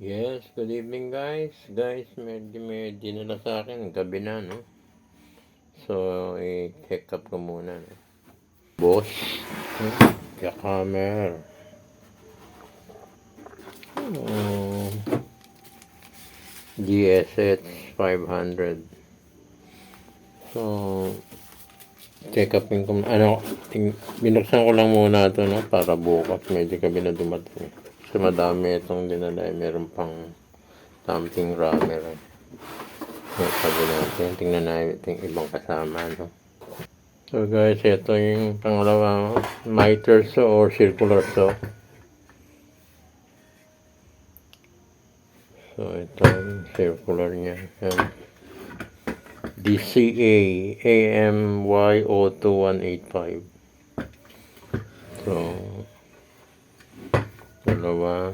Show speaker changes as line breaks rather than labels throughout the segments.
Yes, good evening guys. Guys, may dinala sa akin gabi na, no? So, i-check up ko muna, no? Boss, Jackamer. Um, GSH 500. So, check upin ko, binuksan ko lang muna ito, no? Para bukas, medyo gabi na dumating. Kasi madami itong dinala, meron pang something rammer, eh. Sabi natin, tingnan natin yung ibang kasama, no? So guys, ito yung pangalawa, miter saw or circular saw. So ito yung circular niya. Yan. DCA AMY02185. So, dalawa.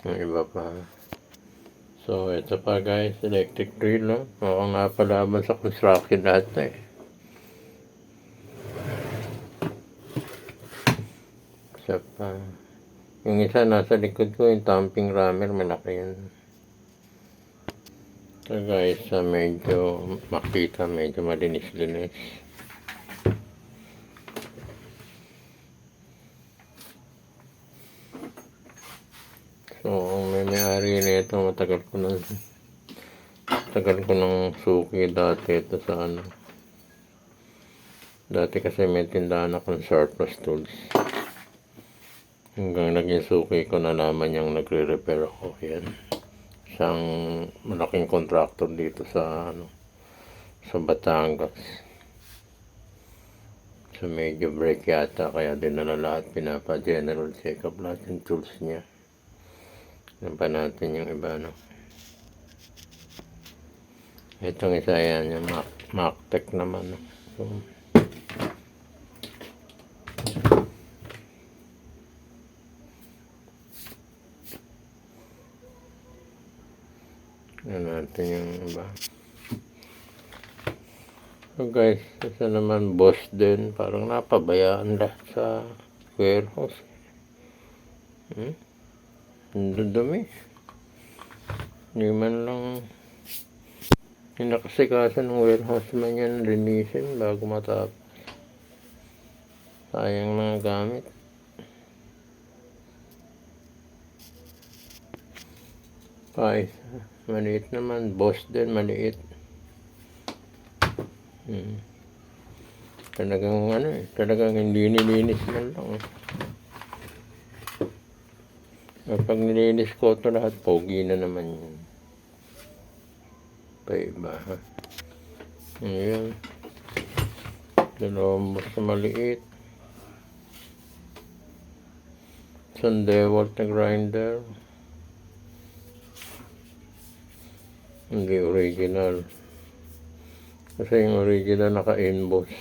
Yung iba pa. So, ito pa guys, electric drill, no? Oo nga palaban sa construction lahat na, eh. Isa pa. Yung isa nasa likod ko, yung tamping rammer, malaki yun. So guys, medyo makita, medyo malinis-linis. So, may-ari na ito, matagal ko nang suki dati ito sa ano. Dati kasi may tindahan akong surplus tools. Hanggang naging suki ko na naman yung nagre-repair ako. Yan. Isang malaking contractor dito sa sa Batangas. So medyo break yata, kaya dinala lahat, pinapa-general check-up lahat yung tools niya. Yan pa natin yung iba, no? Itong isa yan, yung MacTech naman, no? So, yan natin yung iba. So guys, isa naman boss din, parang napabayaan lahat sa warehouse. Ang dumi. Hindi man lang yung nakasikasan ng warehouse man yan linisin bago matapos. Sayang mga gamit. Guys, maliit naman. Boss din, maliit. Talagang talagang hindi nilinis man lang. Kapag nilinis ko ito lahat, pogi na naman yun. Paiba, ha? Ayan. Dalawang mas maliit. Sandewalt na grinder. Hindi original. Kasi yung original naka-inboss.